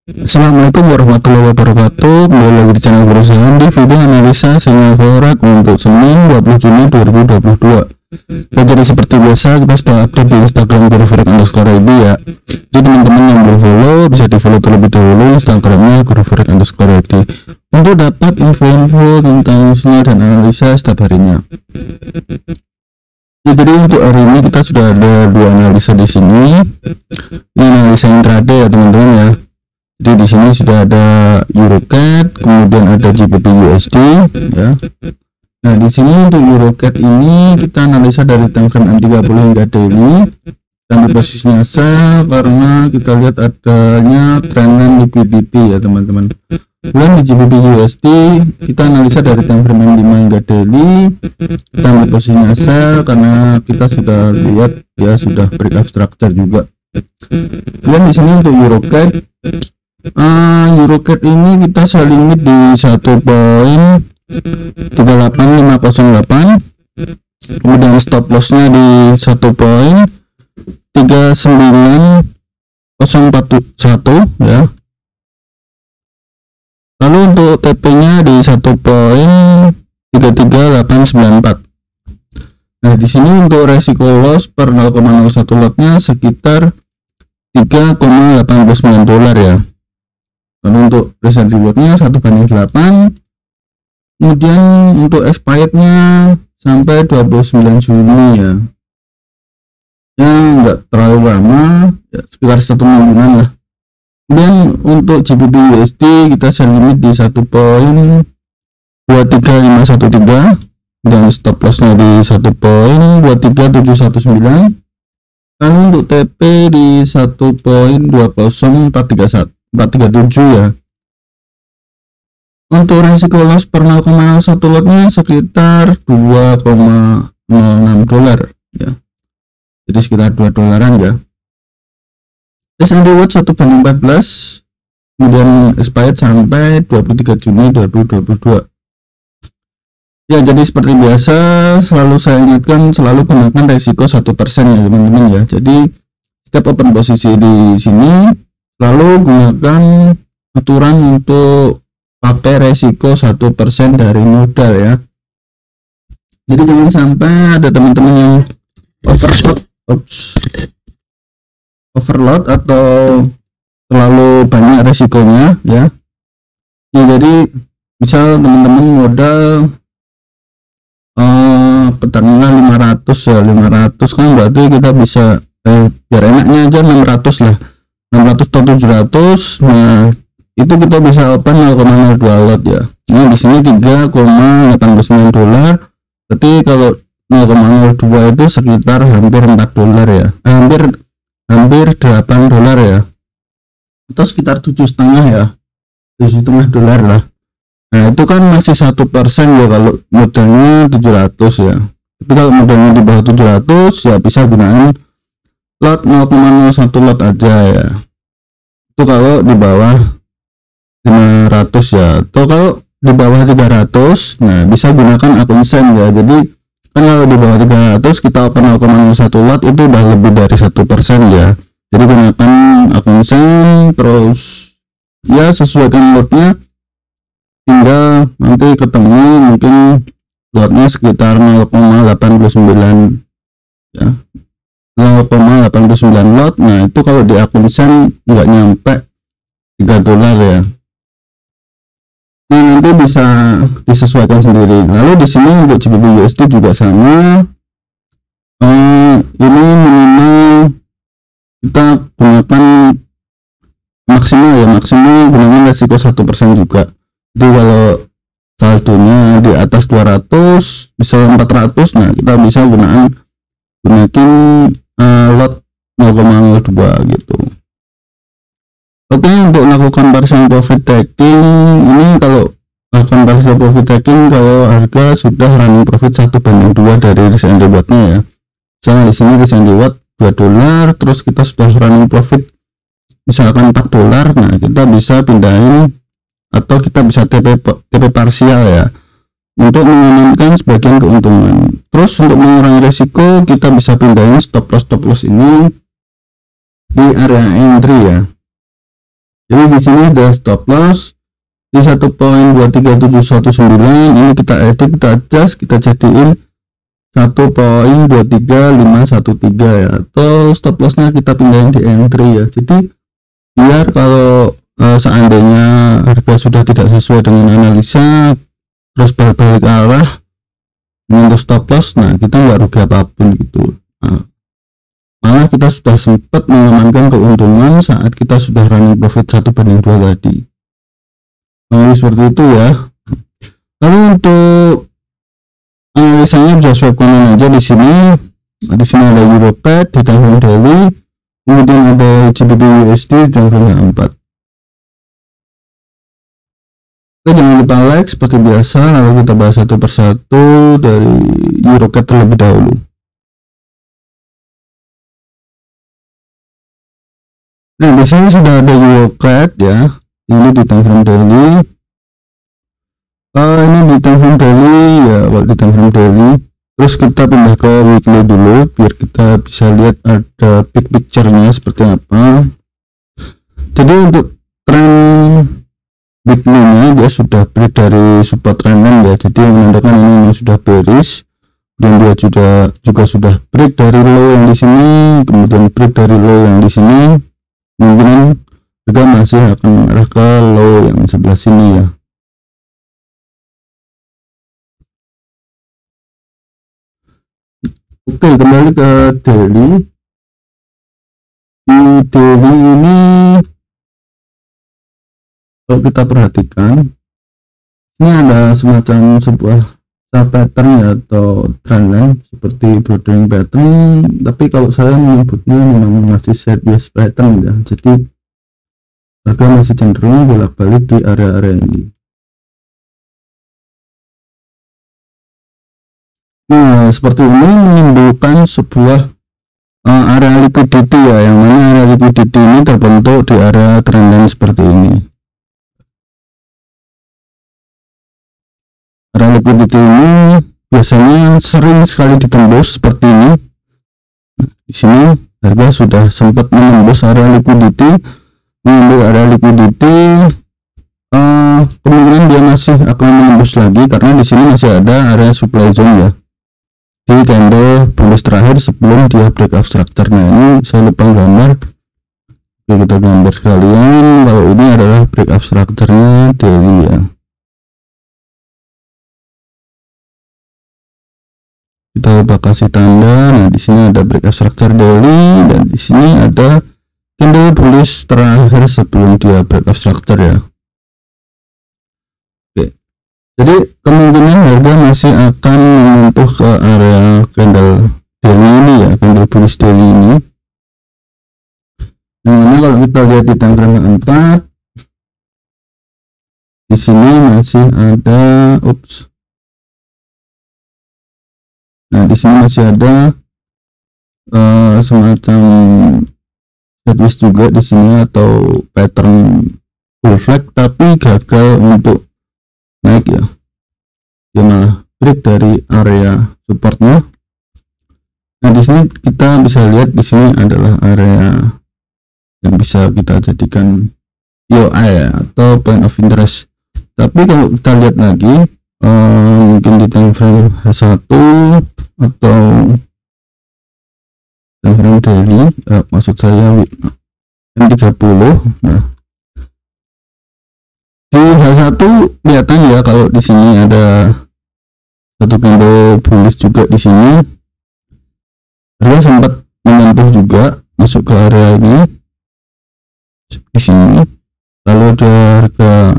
Assalamualaikum warahmatullahi wabarakatuh. Kembali lagi di channel perusahaan di video analisa sinyal forex untuk Senin 20 Juni 2022. Ya, jadi seperti biasa kita sudah update di Instagram guruforex_id ya. Jadi teman-teman yang belum follow bisa di follow terlebih dahulu Instagramnya guruforex_id untuk dapat info-info tentang sinyal dan analisa setiap harinya. Ya, jadi untuk hari ini kita sudah ada dua analisa di sini. Ini analisa intraday ya teman-teman ya. Jadi di sini sudah ada EuroCAD, kemudian ada GBP USD ya. Nah, di sini untuk EuroCAD ini kita analisa dari time frame M30 hingga daily. Dan di posisinya sell karena kita lihat adanya trendline liquidity ya teman-teman. Kemudian di GBP USD kita analisa dari time frame M5 hingga daily. Kita di posisinya sell karena kita sudah lihat ya sudah breakout structure juga. Kemudian di sini untuk EuroCAD EuroCAD ini kita selling limit di 1.38508, kemudian stop lossnya di 1.39041 ya. Lalu untuk TP nya di 1.33894. Nah, di sini untuk resiko loss per 0,01 lotnya sekitar $3,89 ya. Lalu untuk present rewardnya 1/8. Kemudian untuk expired nya sampai 29 Juni ya. Ya enggak terlalu lama ya, sekitar 1 mingguan lah. Kemudian untuk GBP USD kita sell limit di 1.23513 dan stop lossnya di 1.23719. Lalu untuk TP di 1.20437 ya. Untuk risiko loss per 0,01 lotnya sekitar $2,06 ya. Jadi sekitar $2 ya. Risk and reward 1/14, kemudian expired sampai 23 Juni 2022. Ya, jadi seperti biasa selalu saya ingatkan selalu gunakan resiko 1% ya teman-teman ya. Jadi setiap open posisi di sini selalu gunakan aturan untuk pakai resiko 1% dari modal ya. Jadi jangan sampai ada teman-teman yang overload atau terlalu banyak resikonya ya. Ya, jadi misal teman-teman modal pertandingan 500 ya, 500 kan berarti kita bisa biar enaknya aja 600 lah, 600 atau 700. Nah, itu kita bisa open 0,02 lot ya. Ini di sini $3,89. Berarti kalau 0,02 itu sekitar hampir $4 ya. Hampir $8 ya. Atau sekitar 7,5 ya. $7,5 lah. Nah, itu kan masih 1% ya kalau modalnya 700 ya. Tapi kalau modalnya di bawah 700 ya bisa gunakan lot 0,01 lot aja ya. Itu kalau di bawah 500 ya. Atau kalau di bawah 300 nah bisa gunakan akun SEN ya. Jadi kan kalau di bawah 300 kita open 0,01 lot itu udah lebih dari 1% ya. Jadi gunakan akun SEN terus ya sesuaikan lotnya hingga nanti ketemu mungkin lotnya sekitar 0,89 ya, 0,89 lot. Nah, itu kalau di akun SEN nggak nyampe $3 ya. Nah, nanti bisa disesuaikan sendiri. Lalu di sini untuk GBP USD juga sama. Ini minimal kita gunakan maksimal gunakan resiko 1% juga. Jadi kalau saldonya di atas 200 bisa 400, nah kita bisa gunakan lot 0,02 gitu. Oke, untuk melakukan partial profit taking ini kalau melakukan partial profit taking kalau harga sudah running profit 1/2 dari risk and rewardnya ya. Misalnya di sini risk and reward $2, terus kita sudah running profit misalkan $4, nah kita bisa pindahin atau kita bisa TP parsial ya untuk mengamankan sebagian keuntungan. Terus untuk mengurangi resiko kita bisa pindahin stop loss ini di area entry ya. Jadi di sini ada stop loss di 1.23719. Ini kita edit, kita adjust, kita jadiin 1.23513 ya, atau stop lossnya kita pindahin di entry ya. Jadi biar kalau seandainya harga sudah tidak sesuai dengan analisa terus berbalik arah untuk stop loss, nah kita nggak rugi apapun gitu. Malah kita sudah sempat mengamankan keuntungan saat kita sudah running profit 1/2 tadi. Nah, seperti itu ya. Lalu untuk analisanya bisa swap kanan aja di sini. Di sini ada Eurocad di time frame daily, kemudian ada GBP USD di time frame 4. Oke, jangan lupa like seperti biasa. Lalu kita bahas satu persatu dari Eurocad terlebih dahulu. Nah, di sini sudah ada Eurocad ya. Ini di time frame daily. Ini di time frame daily ya, kalau di time frame daily. Terus kita pindah ke weekly dulu biar kita bisa lihat ada big picture-nya seperti apa. Jadi untuk tren weekly-nya dia sudah break dari support trend line ya. Jadi yang menandakan ini sudah bearish. Dan dia juga sudah break dari low yang di sini, kemudian break dari low yang di sini. Mungkin juga masih akan mengarah ke low yang sebelah sini ya. Oke, kembali ke daily. Di daily ini kalau kita perhatikan, ini ada semacam sebuah pattern ya, atau trendline seperti bordering pattern, tapi kalau saya menyebutnya memang masih sideways pattern ya. Jadi harga masih cenderung bolak-balik di area-area ini. Nah, seperti ini menimbulkan sebuah area liquidity ya, yang mana area liquidity ini terbentuk di area trendline seperti ini. Area liquidity ini biasanya sering sekali ditembus seperti ini. Di sini harga sudah sempat menembus area liquidity, kemungkinan dia masih akan menembus lagi karena di sini masih ada area supply zone ya. Di candle bullish terakhir sebelum dia breakout structure. Nah, ini saya lupa gambar. Oke, kita gambar sekalian. Kalau ini adalah breakout structure-nya daily ya. Kita coba kasih tanda. Nah, di sini ada breakout structure daily dan di sini ada candle bullish terakhir sebelum dia breakout structure ya. Oke. Jadi kemungkinan harga masih akan menyentuh ke area candle daily ini ya, candle bullish daily ini. Yang mana kalau kita lihat di time frame 4, di sini masih ada Nah, di sini masih ada semacam sideways juga di sini, atau pattern full flag tapi gagal untuk naik ya. Dia malah break dari area supportnya. Nah, di sini kita bisa lihat di sini adalah area yang bisa kita jadikan POI ya, atau point of interest. Tapi kalau kita lihat lagi mungkin di time frame H1 atau time frame daily, maksud saya M30. Nah, di H1 kelihatan ya kalau di sini ada satu candle bullish juga di sini. Harga sempat menyentuh juga masuk ke area ini di sini, lalu ada harga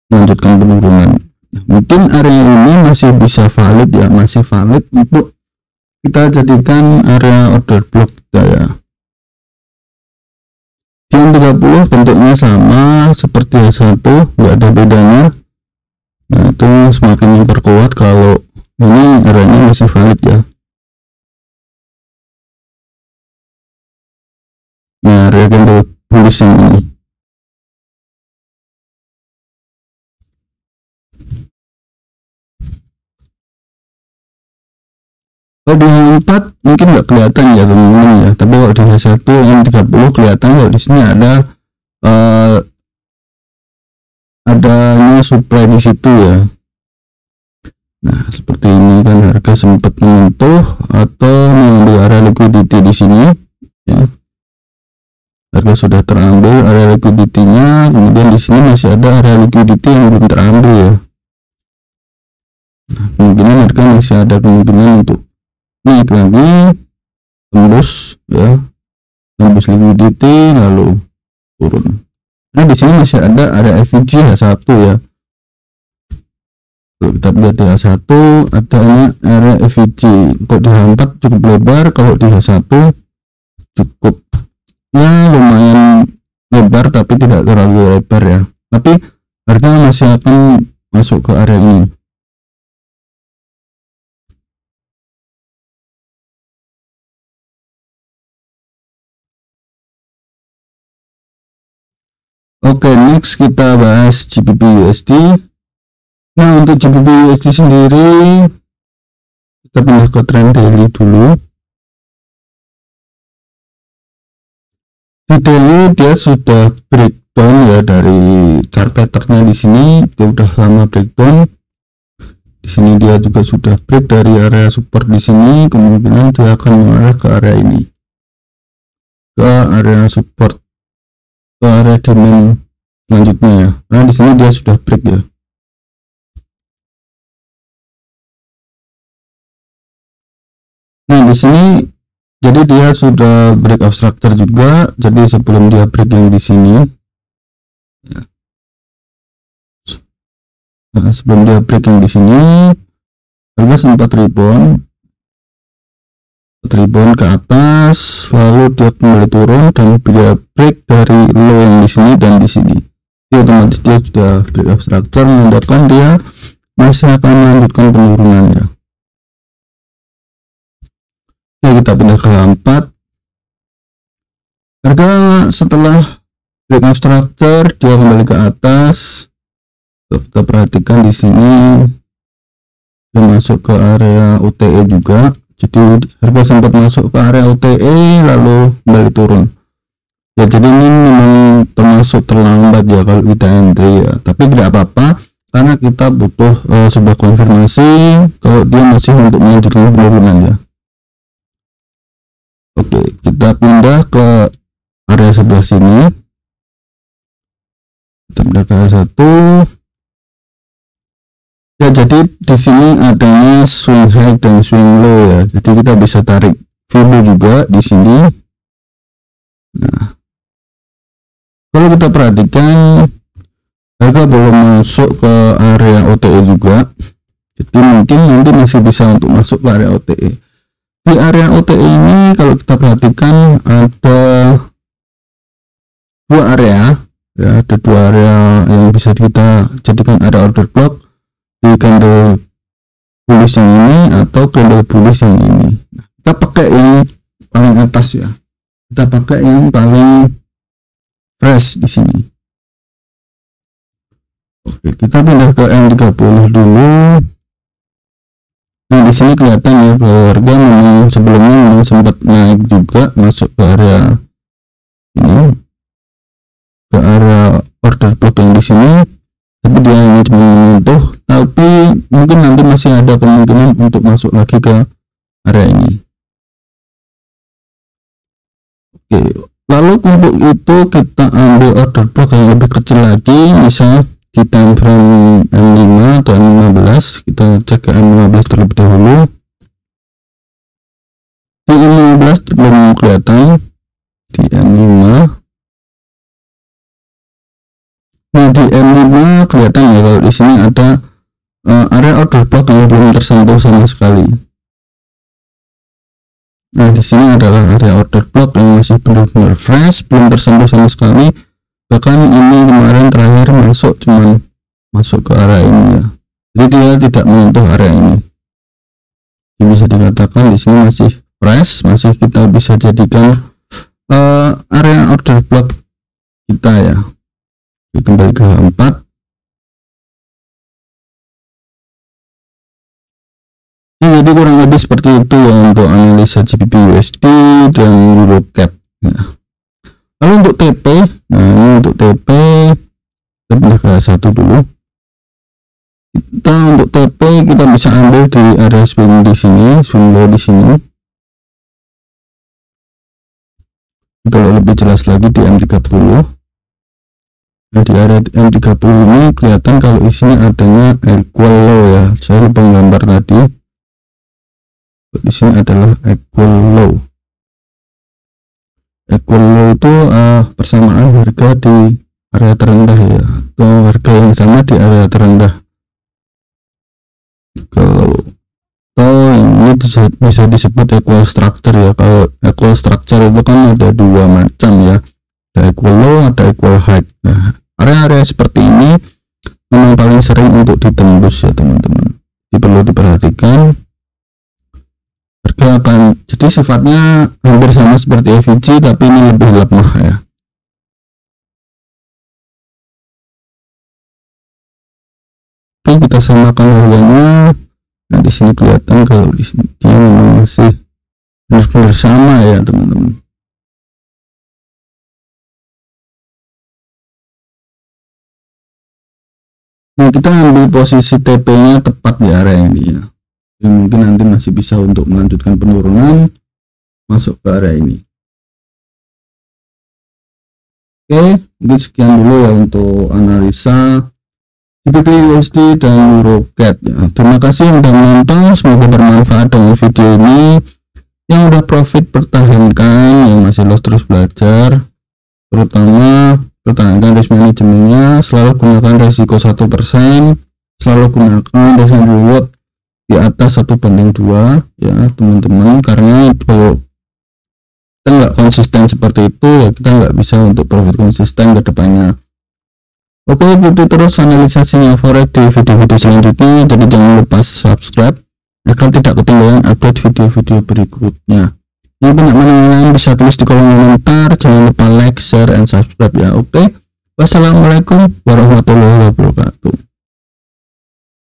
melanjutkan penurunan. Mungkin area ini masih bisa valid ya, masih valid untuk kita jadikan area order block kita ya. Di 30 bentuknya sama seperti H1, nggak ada bedanya. Nah, itu semakin memperkuat kalau ini areanya masih valid ya. Nah, area candle bullish ini. Kalau di H4 mungkin nggak kelihatan ya teman-teman ya, tapi kalau di H1 yang 30 kelihatan. Kalau di sini ada adanya supply di situ ya. Nah, seperti ini kan harga sempat menyentuh atau mengambil area liquidity di sini ya. Harga sudah terambil area liquidity-nya, kemudian di sini masih ada area liquidity yang belum terambil ya. Nah, kemungkinan harga masih ada kemungkinan untuk naik lagi, tembus ya, tembus liquidity lalu turun. Nah, di sini masih ada area FVG H1 ya. Kalau kita lihat di H1 adanya area FVG. Untuk di H4 cukup lebar, kalau di H1 cukup ya lumayan lebar tapi tidak terlalu lebar ya. Tapi harga masih akan masuk ke area ini. Oke, next kita bahas GBP USD. Nah, untuk GBP USD sendiri kita pindah ke trend daily dulu. Di daily dia sudah breakdown ya, dari chart patternnya di sini dia udah lama breakdown. Di sini dia juga sudah break dari area support di sini, kemungkinan dia akan mengarah ke area ini, ke area support, ke area demand selanjutnya ya. Nah, di sini dia sudah break ya. Nah, di sini jadi dia sudah break of structure juga. Jadi sebelum dia break yang di sini, nah, sebelum dia break yang di sini, harga sempat rebound ke atas, lalu dia kembali turun dan dia break dari low yang di sini dan di sini. Jadi otomatis dia sudah break of structure, menandakan dia masih akan melanjutkan penurunannya. Kita pindah ke H4. Harga setelah break of structure dia kembali ke atas. Kita perhatikan di sini dia masuk ke area UTE juga. Jadi harga sempat masuk ke area UTE lalu kembali turun ya. Jadi ini memang termasuk terlambat ya kalau kita entry ya, tapi tidak apa-apa karena kita butuh sebuah konfirmasi kalau dia masih untuk melanjutkan penurunan ya. Oke, kita pindah ke area sebelah sini. Kita pindah ke A1. Ya, jadi di sini adanya swing high dan swing low ya. Jadi kita bisa tarik view juga di sini. Nah, kalau kita perhatikan harga belum masuk ke area OTE juga. Jadi mungkin nanti masih bisa untuk masuk ke area OTE. Di area OTE ini kalau kita perhatikan ada dua area ya, ada dua area yang bisa kita jadikan area order block, di candle bullish yang ini atau candle bullish yang ini. Nah, kita pakai yang paling atas ya, kita pakai yang paling fresh di sini. Oke, kita pindah ke M30 dulu. Nah, di sini kelihatan ya bahwa harga memang sebelumnya memang sempat naik juga masuk ke area ini, ke area order block yang di sini, tapi dia ini cuma menyentuh, tapi mungkin nanti masih ada kemungkinan untuk masuk lagi ke area ini. Oke, lalu untuk itu kita ambil order block yang lebih kecil lagi, misalnya di time frame M5 atau M15. Kita cek ke M15 terlebih dahulu. Di M15 belum kelihatan, di M5. Nah, di M5 kelihatan ya kalau di sini ada area order block yang belum tersentuh sama sekali. Nah, di sini adalah area order block yang masih benar-benar fresh, belum tersentuh sama sekali. Bahkan ini kemarin terakhir masuk cuman masuk ke area ini ya. Jadi dia tidak menyentuh area ini. Jadi bisa dikatakan di sini masih fresh, masih kita bisa jadikan area order block kita ya. Kita kembali ke H4. Ya, jadi kurang lebih seperti itu ya untuk analisa GBP USD dan EuroCAD ya. Lalu untuk TP, nah ini untuk TP kita kita pindah ke satu dulu. Kita untuk TP kita bisa ambil di area swing di sini, swing low di sini. Kalau lebih jelas lagi di M30. Nah, di area M30 ini kelihatan kalau isinya adanya equal low ya. Saya lupa gambar tadi. Di sini adalah equal low. Equal low itu persamaan harga di area terendah ya, atau harga yang sama di area terendah. Kalau ini bisa disebut equal structure ya. Kalau equal structure itu kan ada dua macam ya, ada equal low, ada equal height. Nah, area-area seperti ini memang paling sering untuk ditembus ya teman-teman. Jadi perlu diperhatikan. Harga akan jadi sifatnya hampir sama seperti FVG, tapi ini lebih lemah ya. Oke, kita samakan harganya. Nah, di sini kelihatan kalau di sini dia memang masih benar-benar sama ya teman-teman. Nah, kita ambil posisi TP-nya tepat di area ini ya. Jadi mungkin nanti masih bisa untuk melanjutkan penurunan masuk ke area ini. Oke, mungkin sekian dulu ya untuk analisa GBP USD dan EuroCAD ya. Terima kasih sudah menonton, semoga bermanfaat dengan video ini. Yang udah profit pertahankan, yang masih loss terus belajar, terutama pertahankan risk manajemennya, selalu gunakan resiko 1%, selalu gunakan destination reward di atas 1/2 ya teman-teman, karena kalau kita nggak konsisten seperti itu ya kita nggak bisa untuk profit konsisten ke depannya. Oke, ikuti terus analisasinya forex di video-video selanjutnya, jadi jangan lupa subscribe agar tidak ketinggalan update video-video berikutnya. Yang punya pandangan bisa tulis di kolom komentar, jangan lupa like, share, and subscribe ya. Oke, wassalamualaikum warahmatullahi wabarakatuh.